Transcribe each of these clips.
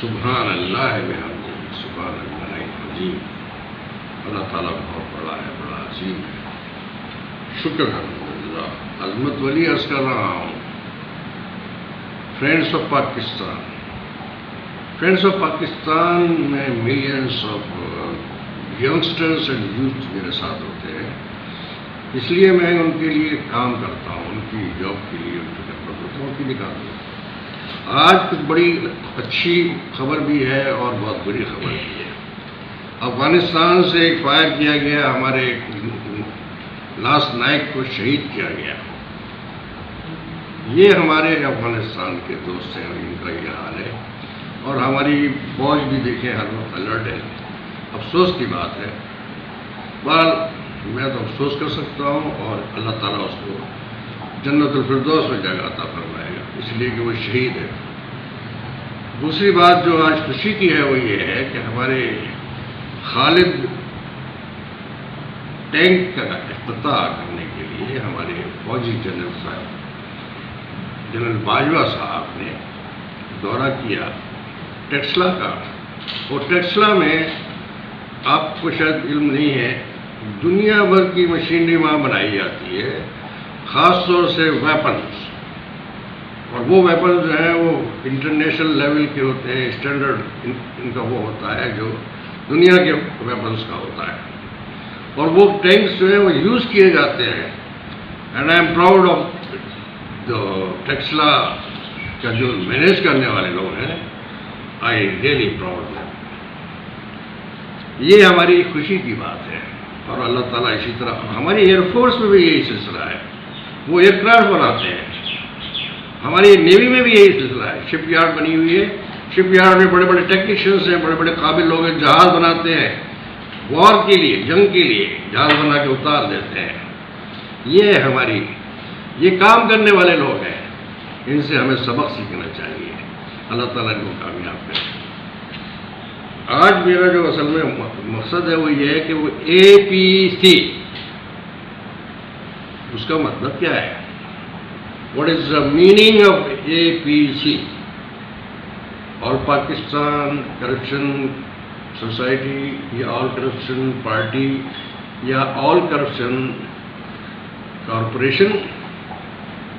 سبحان اللہ بحمدہ سبحان اللہ العظیم. اللہ تعالیٰ بہت بڑا ہے، بڑا عظیم ہے. شکر الحمدللہ. عظمت ولی عرض کر رہا ہوں. Friends of Pakistan, friends of Pakistan میں millions of youngsters and youth میرے ساتھ ہوتے ہیں. اس لیے میں ان کے لیے کام کرتا ہوں، ان کی جاب کے لیے ان کی خدمت ہوتا ہوں، ان کی نکال دوں. آج کچھ بڑی اچھی خبر بھی ہے اور بہت بری خبر بھی ہے. افغانستان سے ایک فائر کیا گیا، ہمارے لاس نائک کو شہید کیا گیا. یہ ہمارے افغانستان کے دوست ہیں اور ان کا یہ حال ہے. اور ہماری فوج بھی دیکھیں ہر وقت الرٹ ہے. افسوس کی بات ہے. بہرحال میں تو افسوس کر سکتا ہوں اور اللہ تعالیٰ اس کو جنت الفردوس میں جگہ عطا فرمائے گا، اس لیے کہ وہ شہید ہے. دوسری بات جو آج خوشی کی ہے وہ یہ ہے کہ ہمارے خالد ٹینک کا افتتاح کرنے کے لیے ہمارے فوجی جنرل صاحب جنرل باجوہ صاحب نے دورہ کیا ٹیکسلا کا. اور ٹیکسلا میں آپ کو شاید علم نہیں ہے، دنیا بھر کی مشینری وہاں بنائی جاتی ہے، خاص طور سے ویپنز. اور وہ ویپن جو ہیں وہ انٹرنیشنل لیول کے ہوتے ہیں، اسٹینڈرڈ ان کا وہ ہوتا ہے جو دنیا کے ویپنز کا ہوتا ہے. اور وہ ٹینکس جو ہیں وہ یوز کیے جاتے ہیں. And I am proud of Taxila کا جو مینیج کرنے والے لوگ ہیں. I really proud. یہ ہماری خوشی کی بات ہے. اور اللہ تعالیٰ اسی طرح ہماری ایئر فورس میں بھی یہی سلسلہ ہے، وہ ایئر کرافٹ بناتے ہیں. ہماری نیوی میں بھی یہی سلسلہ ہے، شپ یارڈ بنی ہوئی ہے. شپ یارڈ میں بڑے بڑے ٹیکنیشینس ہیں، بڑے بڑے قابل لوگ ہیں، جہاز بناتے ہیں وار کے لیے، جنگ کے لیے جہاز بنا کے اتار دیتے ہیں. یہ ہماری یہ کام کرنے والے لوگ ہیں، ان سے ہمیں سبق سیکھنا چاہیے. اللہ تعالیٰ ان کو کامیاب کرے. آج میرا جو اصل میں مقصد ہے وہ یہ ہے کہ وہ APC اس کا مطلب کیا ہے. What is the meaning of APC؟ All Pakistan corruption society یا آل کرپشن پارٹی یا آل کرپشن کارپوریشن؟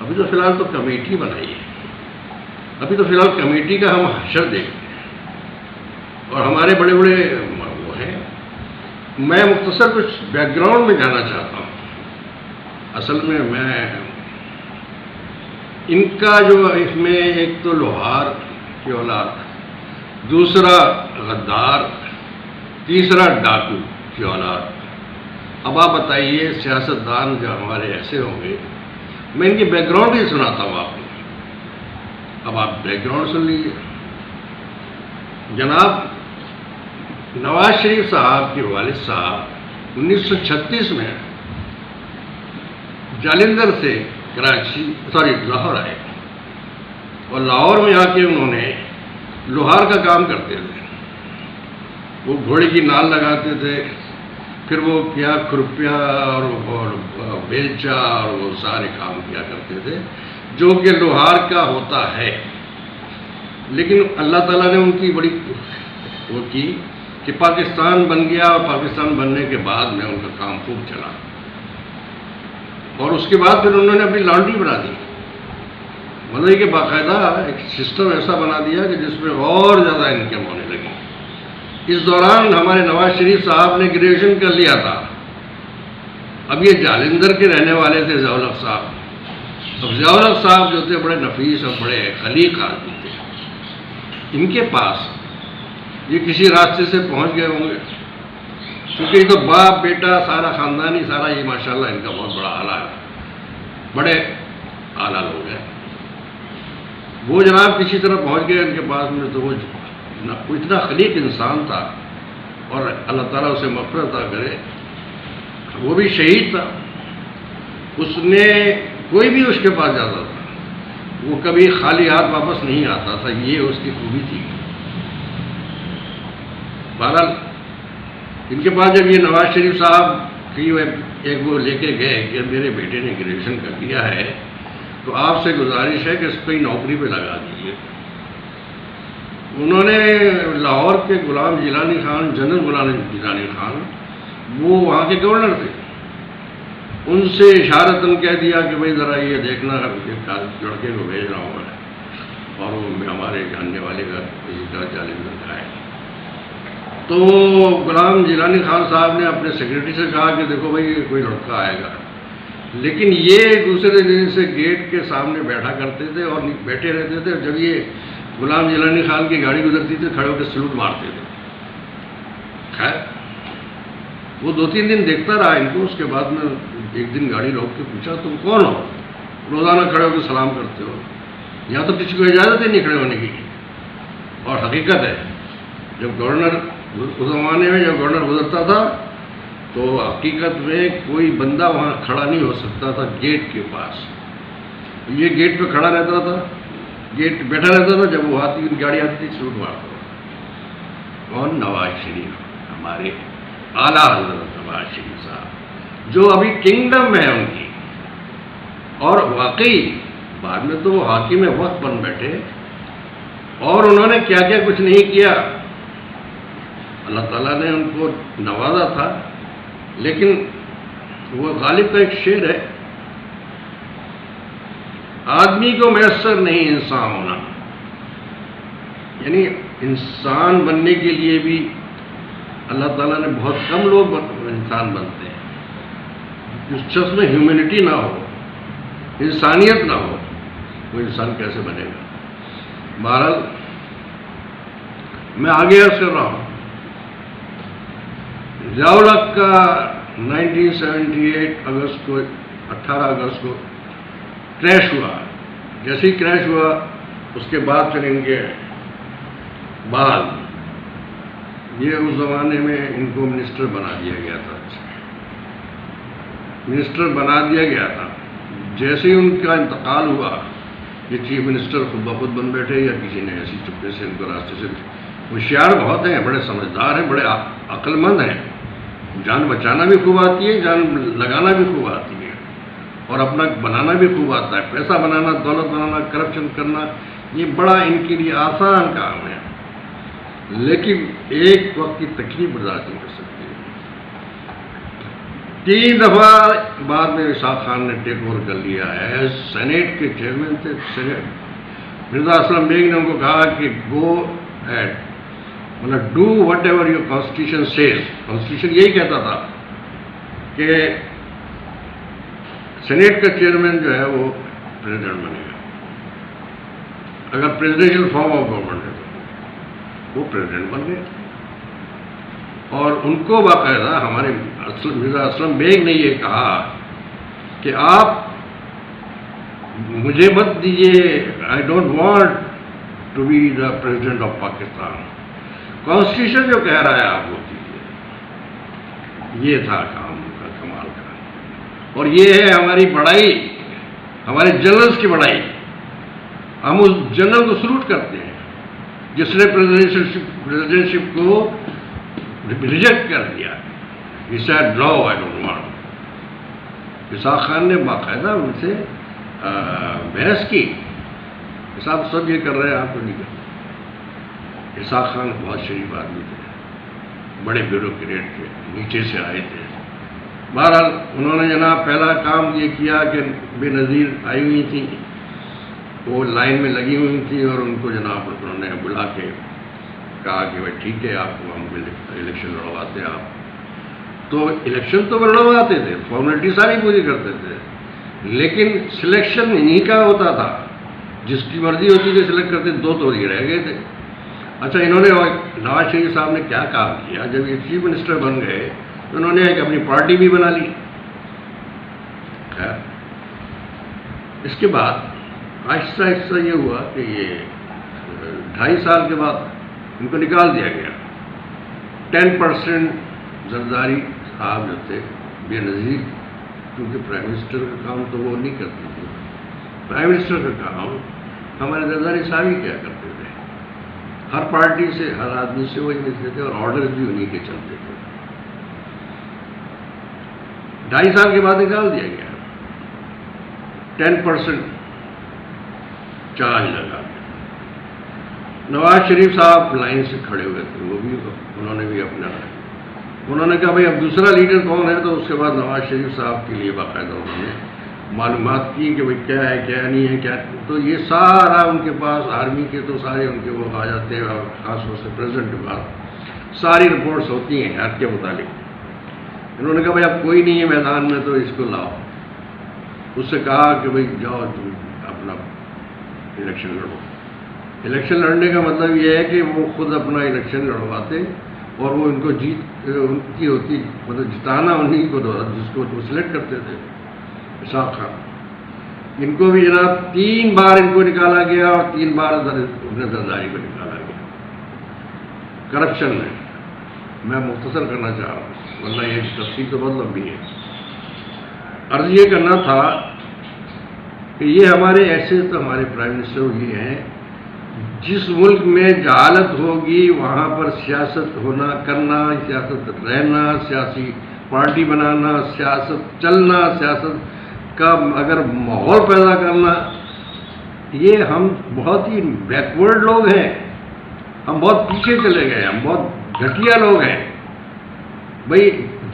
ابھی تو فی الحال تو کمیٹی بنائی ہے. ابھی تو فی الحال کمیٹی کا ہم حشر دیکھتے ہیں اور ہمارے بڑے بڑے وہ ہیں. میں مختصر کچھ بیک گراؤنڈ میں جانا چاہتا ہوں. اصل میں ان کا جو اس میں ایک تو لوہار کی اولاد، دوسرا غدار، تیسرا ڈاکو کی اولاد. اب آپ بتائیے سیاستدان جو ہمارے ایسے ہوں گے. میں ان کی بیک گراؤنڈ ہی سناتا ہوں آپ کو. اب آپ بیک گراؤنڈ سن لیجیے. جناب نواز شریف صاحب کے والد صاحب 1936 میں جالندھر سے لاہور آئے اور لاہور میں آ کے انہوں نے لوہار کا کام کرتے تھے. وہ گھوڑے کی نال لگاتے تھے، پھر وہ کیا کھرپیا اور بیلچا اور وہ سارے کام کیا کرتے تھے جو کہ لوہار کا ہوتا ہے. لیکن اللہ تعالیٰ نے ان کی بڑی وہ کی کہ پاکستان بن گیا اور پاکستان بننے کے بعد میں ان کا کام خوب چلا. اور اس کے بعد پھر انہوں نے اپنی لانڈری بنا دی. مطلب کہ باقاعدہ ایک سسٹم ایسا بنا دیا کہ جس میں اور زیادہ انکم ہونے لگی. اس دوران ہمارے نواز شریف صاحب نے گریجویشن کر لیا تھا. اب یہ جالندھر کے رہنے والے تھے ضیاء الحق صاحب. اب ضیاء الحق صاحب جو تھے بڑے نفیس اور بڑے خلیق آدمی تھے. ان کے پاس یہ کسی راستے سے پہنچ گئے ہوں گے، کیونکہ یہ تو باپ بیٹا سارا خاندانی سارا یہ ماشاءاللہ ان کا بہت بڑا آلہ ہے، بڑے اعلیٰ لوگ ہیں. وہ جناب کسی طرح پہنچ گئے ان کے پاس میں. تو وہ اتنا خلیق انسان تھا اور اللہ تعالیٰ اسے مغفرت عطا کرے. وہ بھی شہید تھا. اس نے کوئی بھی اس کے پاس جاتا تھا وہ کبھی خالی ہاتھ واپس نہیں آتا تھا. یہ اس کی خوبی تھی. بہرحال ان کے پاس جب یہ نواز شریف صاحب کی ایک وہ لے کے گئے کہ میرے بیٹے نے گریجویشن کر لیا ہے تو آپ سے گزارش ہے کہ اس کو نوکری پہ لگا دیجیے. انہوں نے لاہور کے غلام جیلانی خان، جنرل غلام جیلانی خان، وہ وہاں کے گورنر تھے، ان سے اشارتاً کہہ دیا کہ بھائی ذرا یہ دیکھنا، ایک لڑکے کو بھیج رہا ہوں میں، اور وہ ہمارے جاننے والے کا کسی کا جالندھر کا ہے۔ تو غلام جیلانی خان صاحب نے اپنے سیکرٹری سے کہا کہ دیکھو بھائی کوئی لڑکا آئے گا، لیکن یہ دوسرے دن سے گیٹ کے سامنے بیٹھا کرتے تھے اور بیٹھے رہتے تھے، جب یہ غلام جیلانی خان کی گاڑی گزرتی تھی کھڑے ہو کے سلوٹ مارتے تھے۔ خیر وہ 2-3 دن دیکھتا رہا ان کو، اس کے بعد میں ایک دن گاڑی روک کے پوچھا تم کون ہو؟ روزانہ کھڑے ہو کے سلام کرتے ہو، یہاں تو کسی کو اجازت ہی نہیں کھڑے ہونے کی۔ اور حقیقت ہے جب گورنر اس زمانے میں جب گورنر گزرتا تھا تو حقیقت میں کوئی بندہ وہاں کھڑا نہیں ہو سکتا تھا گیٹ کے پاس، یہ گیٹ پہ کھڑا رہتا تھا، گیٹ بیٹھا رہتا تھا، جب وہ آتی گاڑی آتی تھی سلوٹ مارتا تھا۔ اور نواز شریف، ہمارے اعلیٰ حضرت نواز شریف صاحب، جو ابھی کنگڈم ہے ان کی، اور واقعی بعد میں تو وہ حاکم وقت بن بیٹھے، اور انہوں نے کیا کیا کچھ نہیں کیا، اللہ تعالیٰ نے ان کو نوازا تھا۔ لیکن وہ غالب کا ایک شعر ہے، آدمی کو میسر نہیں انسان ہونا، یعنی انسان بننے کے لیے بھی اللہ تعالیٰ نے بہت کم لوگ انسان بنتے ہیں۔ جس شخص میں ہیومینٹی نہ ہو، انسانیت نہ ہو، وہ انسان کیسے بنے گا؟ بہرحال میں آگے عرض کر رہا ہوں، ضیاء الحق کا 1978 اگست کو 18 اگست کو کریش ہوا۔ جیسے ہی کریش ہوا اس کے بعد پھر ان کے بعد یہ اس زمانے میں ان کو منسٹر بنا دیا گیا تھا، منسٹر بنا دیا گیا تھا۔ جیسے ہی ان کا انتقال ہوا، یہ چیف منسٹر خود بخود بن بیٹھے، یا کسی نے ایسی چپے سے ان کو راستے سے، ہوشیار بہت ہیں، بڑے سمجھدار ہیں، بڑے عقل مند ہیں، جان بچانا بھی خوب آتی ہے، جان لگانا بھی خوب آتی ہے، اور اپنا بنانا بھی خوب آتا ہے، پیسہ بنانا، دولت بنانا، کرپشن کرنا، یہ بڑا ان کے لیے آسان کام ہے، لیکن ایک وقت کی تکلیف برداشت نہیں کر سکتے۔ 3 دفعہ بعد میں اسحاق خان نے ٹیک اوور کر لیا ہے، سینیٹ کے چیئرمین تھے، سینیٹ مرزا اسلم بیگ نے ان کو کہا کہ گو ایٹ، مطلب do whatever your constitution says, constitution یہی کہتا تھا کہ سینیٹ کا چیئرمین جو ہے وہ پریزیڈنٹ بنے گا، اگر پریزیڈنشیل فارم آف گورنمنٹ ہے تو وہ پریزیڈنٹ بن گئے۔ اور ان کو باقاعدہ ہمارے مرزا اسلم بیگ نے یہ کہا کہ آپ مجھے مت دیجیے، I don't want to be the president of Pakistan, constitution جو کہہ رہا ہے آپ وہ کیجیے۔ یہ تھا کام کا، کمال کا، اور یہ ہے ہماری بڑائی، ہمارے جنرلز کی بڑائی۔ ہم اس جنرل کو سلوٹ کرتے ہیں جس نے پریزیڈنٹشپ کو ریجیکٹ کر دیا، he said no I don't want۔ Ishaq Khan نے باقاعدہ ان سے بحث کی، صاحب سب یہ کر رہے ہیں آپ کو نہیں کرتے۔ اسحاق خان بہت شریف آدمی تھے، بڑے بیوروکریٹ تھے، نیچے سے آئے تھے۔ بہرحال انہوں نے جناب پہلا کام یہ کیا کہ بے نظیر آئی ہوئی تھیں، وہ لائن میں لگی ہوئی تھیں، اور ان کو جناب انہوں نے بلا کے کہا کہ بھائی ٹھیک ہے آپ کو ہم الیکشن لڑواتے ہیں۔ آپ تو الیکشن تو لڑواتے تھے، فارمیلٹی ساری پوری کرتے تھے، لیکن سلیکشن انہی کا ہوتا تھا، جس کی مرضی ہوتی تھی سلیکٹ کرتے، 2 تو یہ رہ گئے تھے۔ اچھا انہوں نے نواز شریف صاحب نے کیا کام کیا، جب یہ چیف منسٹر بن گئے تو انہوں نے ایک اپنی پارٹی بھی بنا لی۔ خیر اس کے بعد آہستہ آہستہ یہ ہوا کہ یہ 2.5 سال کے بعد ان کو نکال دیا گیا۔ 10% زرداری صاحب جو تھے بے نظیر، کیونکہ پرائم منسٹر کا کام تو وہ نہیں کرتے تھے، پرائم منسٹر کا کام ہمارے زرداری صاحب ہی کیا کرتے تھے، ہر پارٹی سے، ہر آدمی سے وہی ملتے تھے، اور آرڈر بھی انہی کے چلتے تھے۔ 2.5 سال کے بعد نکال دیا گیا، 10% چارج لگا دیا۔ نواز شریف صاحب لائن سے کھڑے ہوئے تھے، وہ بھی انہوں نے بھی اپنا انہوں نے کہا بھائی اب دوسرا لیڈر کون ہے، تو اس کے بعد نواز شریف صاحب کے لیے باقاعدہ انہوں نے معلومات کی کہ بھائی کیا ہے کیا نہیں ہے کیا، تو یہ سارا ان کے پاس آرمی کے تو سارے ان کے وہ آ جاتے ہیں، اور خاص طور سے پریزیڈنٹ کے پاس ساری رپورٹس ہوتی ہیں حد کے متعلق۔ انہوں نے کہا بھائی اب کوئی نہیں ہے میدان میں تو اس کو لاؤ، اس سے کہا کہ بھائی جاؤ تم اپنا الیکشن لڑو۔ الیکشن لڑنے کا مطلب یہ ہے کہ وہ خود اپنا الیکشن لڑواتے، اور وہ ان کو جیت ان کی ہوتی، مطلب جتانا انہیں کو جس کو وہ سلیکٹ کرتے تھے، اسحاق خان۔ ان کو بھی جناب 3 بار ان کو نکالا گیا، اور 3 بار ابن زرداری کو نکالا گیا کرپشن میں۔ میں مختصر کرنا چاہ رہا ہوں، ورنہ یہ تفصیل تو بہت لمبی ہے۔ عرض یہ کرنا تھا کہ یہ ہمارے ایسے تو ہمارے پرائم منسٹر یہ ہیں، جس ملک میں جہالت ہوگی وہاں پر سیاست ہونا کرنا، سیاست رہنا، سیاسی پارٹی بنانا، سیاست چلنا، سیاست کا اگر ماحول پیدا کرنا، یہ ہم بہت ہی بیکورڈ لوگ ہیں، ہم بہت پیچھے چلے گئے، ہم بہت گھٹیا لوگ ہیں۔ بھائی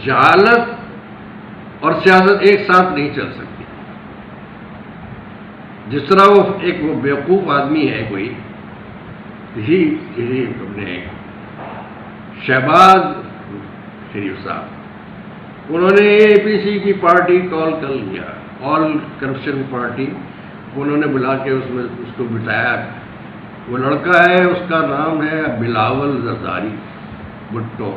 جہالت اور سیاست ایک ساتھ نہیں چل سکتی۔ جس طرح وہ ایک وہ بیوقوف آدمی ہے کوئی، یہی اپنے شہباز شریف صاحب، انہوں نے اے پی سی کی پارٹی کال کر لیا، آل کرپشن پارٹی، انہوں نے بلا کے اس میں اس کو بٹھایا۔ وہ لڑکا ہے، اس کا نام ہے بلاول زرداری بھٹو۔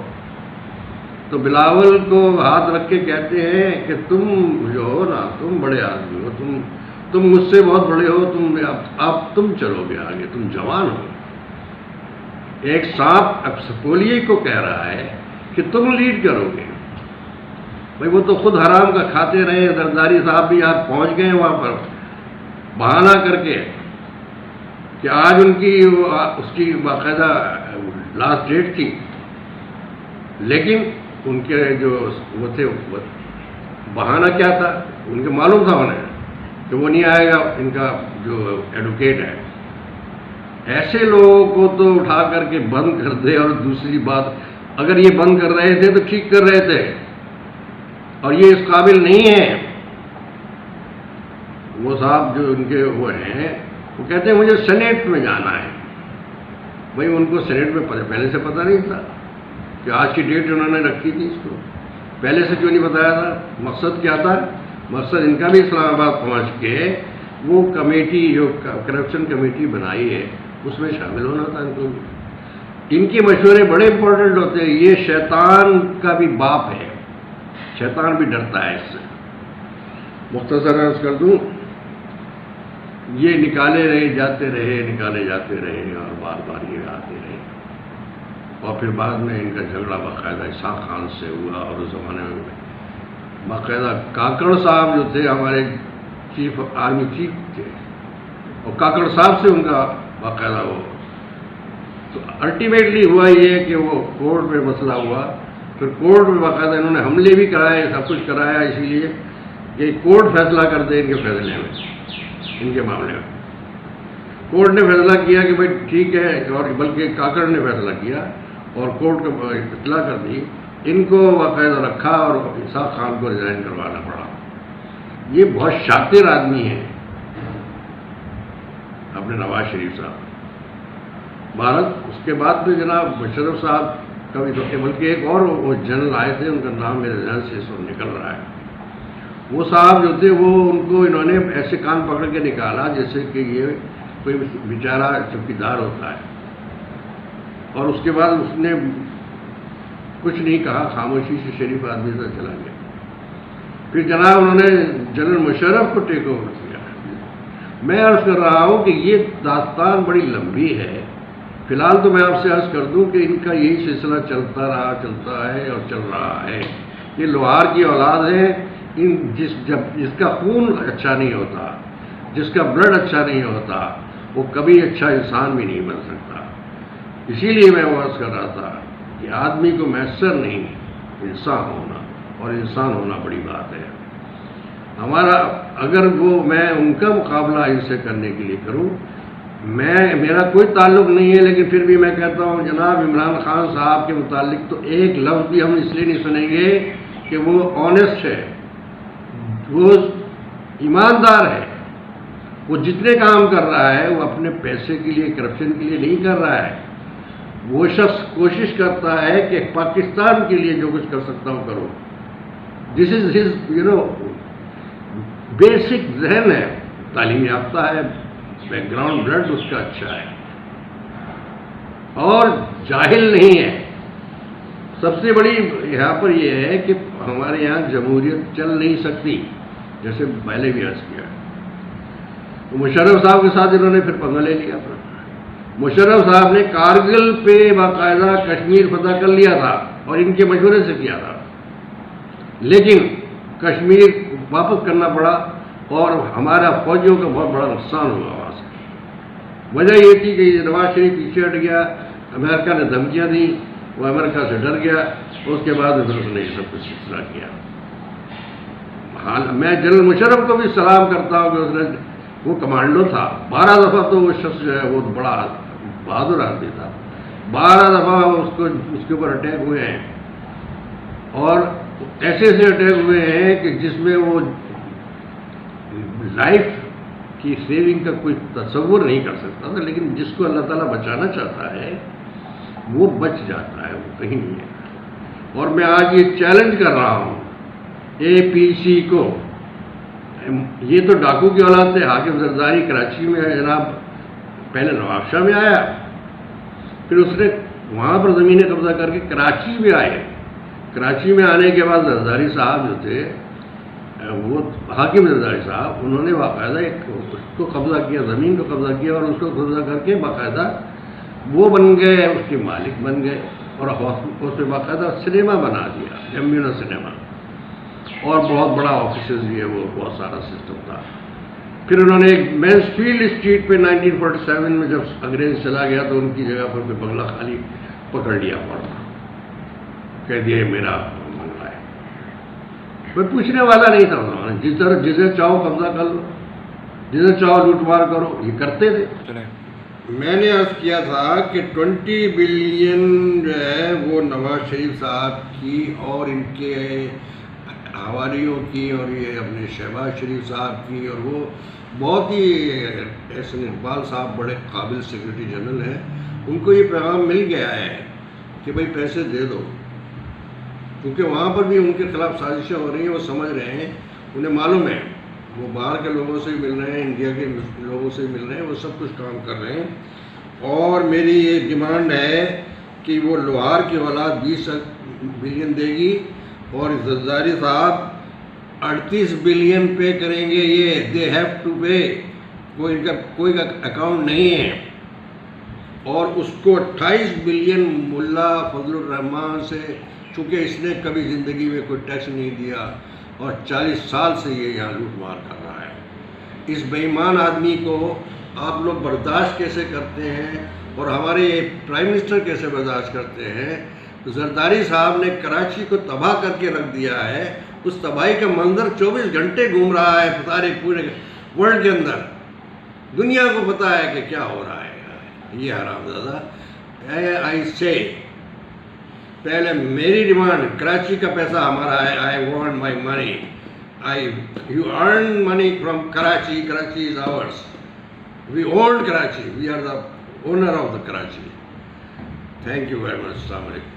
تو بلاول کو ہاتھ رکھ کے کہتے ہیں کہ تم جو ہو نا، تم بڑے آدمی ہو، تم مجھ سے بہت بڑے ہو، اب تم چلو گے آگے، تم جوان ہو۔ ایک سانپ اب سپولیے کو کہہ رہا ہے کہ تم لیڈ کرو گے۔ بھائی وہ تو خود حرام کا کھاتے رہے، زرداری صاحب بھی آپ پہنچ گئے وہاں پر بہانہ کر کے کہ آج ان کی اس کی باقاعدہ لاسٹ ڈیٹ تھی، لیکن ان کے جو وہ تھے بہانہ کیا تھا، ان کے معلوم تھا انہیں کہ وہ نہیں آئے گا، ان کا جو ایڈوکیٹ ہے۔ ایسے لوگوں کو تو اٹھا کر کے بند کر دے، اور دوسری بات اگر یہ بند کر رہے تھے تو ٹھیک کر رہے تھے، اور یہ اس قابل نہیں ہے۔ وہ صاحب جو ان کے وہ ہیں، وہ کہتے ہیں مجھے سینیٹ میں جانا ہے۔ بھائی ان کو سینیٹ میں پہلے سے پتہ نہیں تھا کہ آج کی ڈیٹ انہوں نے رکھی تھی، اس کو پہلے سے کیوں نہیں بتایا تھا؟ مقصد کیا تھا؟ مقصد ان کا بھی اسلام آباد پہنچ کے وہ کمیٹی جو کرپشن کمیٹی بنائی ہے اس میں شامل ہونا تھا ان کو۔ ان کے مشورے بڑے امپورٹنٹ ہوتے ہیں۔ یہ شیطان کا بھی باپ ہے، شیطان بھی ڈرتا ہے اس سے۔ مختصر عرض کر دوں، یہ نکالے جاتے رہے اور بار بار یہ آتے رہے، اور پھر بعد میں ان کا جھگڑا باقاعدہ اسحاق خان سے ہوا، اور اس زمانے میں باقاعدہ کاکڑ صاحب جو تھے ہمارے چیف آرمی چیف تھے، اور کاکڑ صاحب سے ان کا باقاعدہ ہو، تو الٹیمیٹلی ہوا یہ کہ وہ کورٹ میں مسئلہ ہوا۔ پھر کورٹ میں باقاعدہ انہوں نے حملے بھی کرائے، سب کچھ کرایا، اسی لیے کہ کورٹ فیصلہ کر دے ان کے فیصلے میں، ان کے معاملے میں۔ کورٹ نے فیصلہ کیا کہ بھائی ٹھیک ہے، اور بلکہ کاکڑ نے فیصلہ کیا اور کورٹ کو اطلاع کر دی، ان کو باقاعدہ رکھا اور اسحاق خان کو ریزائن کروانا پڑا۔ یہ بہت شاطر آدمی ہیں اپنے نواز شریف صاحب۔ بھارت اس کے بعد میں جناب مشرف صاحب کا بھی، بلکہ ایک اور وہ جنرل آئے تھے، ان کا نام میرے ذہن سے اس وقت نکل رہا ہے۔ وہ صاحب جو تھے وہ ان کو انہوں نے ایسے کان پکڑ کے نکالا جیسے کہ یہ کوئی بیچارہ چوکیدار ہوتا ہے، اور اس کے بعد اس نے کچھ نہیں کہا، خاموشی سے شریف آدمی سے چلا گیا۔ پھر جناب انہوں نے جنرل مشرف کو ٹیک اوور کیا۔ میں عرض کر رہا ہوں کہ یہ داستان بڑی لمبی ہے۔ فی الحال تو میں آپ سے عرض کر دوں کہ ان کا یہی سلسلہ چلتا رہا، چلتا ہے اور چل رہا ہے۔ یہ لوہار کی اولاد ہے، جس کا خون اچھا نہیں ہوتا، جس کا بلڈ اچھا نہیں ہوتا، وہ کبھی اچھا انسان بھی نہیں بن سکتا۔ اسی لیے میں وہ عرض کر رہا تھا کہ آدمی کو میسر نہیں انسان ہونا، اور انسان ہونا بڑی بات ہے۔ ہمارا اگر وہ میں ان کا مقابلہ ان سے کرنے کے لیے کروں، میرا کوئی تعلق نہیں ہے، لیکن پھر بھی میں کہتا ہوں جناب عمران خان صاحب کے متعلق تو ایک لفظ بھی ہم اس لیے نہیں سنیں گے کہ وہ آنیسٹ ہے، وہ ایماندار ہے، وہ جتنے کام کر رہا ہے وہ اپنے پیسے کے لیے، کرپشن کے لیے نہیں کر رہا ہے. وہ شخص کوشش کرتا ہے کہ پاکستان کے لیے جو کچھ کر سکتا ہوں کروں. دس از ہز بیسک ذہن ہے، تعلیم یافتہ ہے، بیک گراؤنڈ بلڈ اس کا اچھا ہے اور جاہل نہیں ہے. سب سے بڑی یہاں پر یہ ہے کہ ہمارے یہاں جمہوریت چل نہیں سکتی، جیسے پہلے بھی عرض کیا. مشرف صاحب کے ساتھ انہوں نے پھر پنگا لے لیا تھا. مشرف صاحب نے کارگل پہ باقاعدہ کشمیر فتح کر لیا تھا اور ان کے مشورے سے کیا تھا، لیکن کشمیر واپس کرنا پڑا اور ہمارا فوجیوں کا بہت بڑا نقصان ہوا وہاں سے. وجہ یہ تھی کہ نواز شریف پیچھے ہٹ گیا، امریکہ نے دھمکیاں دی، وہ امریکہ سے ڈر گیا، اس کے بعد پھر اس نے یہ سب کچھ سلسلہ کیا. میں جنرل مشرف کو بھی سلام کرتا ہوں کہ اس نے، وہ کمانڈو تھا، 12 دفعہ تو وہ شخص جو ہے وہ بڑا بہادر آدمی تھا، 12 دفعہ اس کے اوپر اٹیک ہوئے ہیں اور ایسے ایسے اٹیک ہوئے ہیں کہ جس میں وہ لائف کی سیونگ کا کوئی تصور نہیں کر سکتا تھا. لیکن جس کو اللہ تعالیٰ بچانا چاہتا ہے وہ بچ جاتا ہے، وہ کہیں نہیں ہے. اور میں آج یہ چیلنج کر رہا ہوں اے پی سی کو، یہ تو ڈاکو کی اولاد تھے. حاکم زرداری کراچی میں جناب پہلے نواب شاہ میں آیا، پھر اس نے وہاں پر زمینیں قبضہ کر کے کراچی میں آئے. کراچی میں آنے کے بعد زرداری صاحب جو تھے، وہ حاکم زرداری صاحب، انہوں نے باقاعدہ اس کو قبضہ کیا، زمین کو قبضہ کیا اور اس کو قبضہ کر کے باقاعدہ وہ بن گئے، اس کے مالک بن گئے اور اس میں باقاعدہ سنیما بنا دیا، جمیونہ سنیما، اور بہت بڑا آفیسز بھی ہے، وہ بہت سارا سسٹم تھا. پھر انہوں نے ایک مینسفیلڈ اسٹریٹ پہ 1947 میں جب انگریز چلا گیا تو ان کی جگہ پر بنگلہ خالی پکڑ لیا پڑا، کہہ دیا یہ میرا بنگلہ ہے. کوئی پوچھنے والا نہیں تھا، جسے چاہو قبضہ کر لو، جسے چاہو لوٹ مار کرو، یہ کرتے تھے. میں نے عرض کیا تھا کہ 20 بلین جو ہے وہ نواز شریف صاحب کی اور ان کے حواریوں کی اور یہ اپنے شہباز شریف صاحب کی، اور وہ بہت ہی احسن اقبال صاحب بڑے قابل سیکرٹری جنرل ہیں، ان کو یہ پیغام مل گیا ہے کہ بھائی پیسے دے دو، کیونکہ وہاں پر بھی ان کے خلاف سازشیں ہو رہی ہیں. وہ سمجھ رہے ہیں، انہیں معلوم ہے، وہ باہر کے لوگوں سے بھی مل رہے ہیں، انڈیا کے لوگوں سے بھی مل رہے ہیں، وہ سب کچھ کام کر رہے ہیں. اور میری یہ ڈیمانڈ ہے کہ وہ لوہار کی اولاد 20 بلین دے گی اور زرداری صاحب 38 بلین پے کریں گے. یہ دے ہیو ٹو پے، کوئی کا اکاؤنٹ نہیں ہے. اور اس کو 28 بلین ملا فضل الرحمان سے، چونکہ اس نے کبھی زندگی میں کوئی ٹیکس نہیں دیا اور 40 سال سے یہ یہاں لوٹ مار کر رہا ہے. اس بے ایمان آدمی کو آپ لوگ برداشت کیسے کرتے ہیں اور ہمارے پرائم منسٹر کیسے برداشت کرتے ہیں؟ زرداری صاحب نے کراچی کو تباہ کر کے رکھ دیا ہے. اس تباہی کا منظر 24 گھنٹے گھوم رہا ہے سارے پورے ورلڈ کے اندر. دنیا کو پتہ ہے کہ کیا ہو رہا ہے. یہ حرامزادہ آئی سے پہلے میری ڈیمانڈ، کراچی کا پیسہ ہمارا ہے. I want my money. You earn money from Karachi. Karachi is ours. We own Karachi. We are the owner of the Karachi. Thank you very much. السلام علیکم.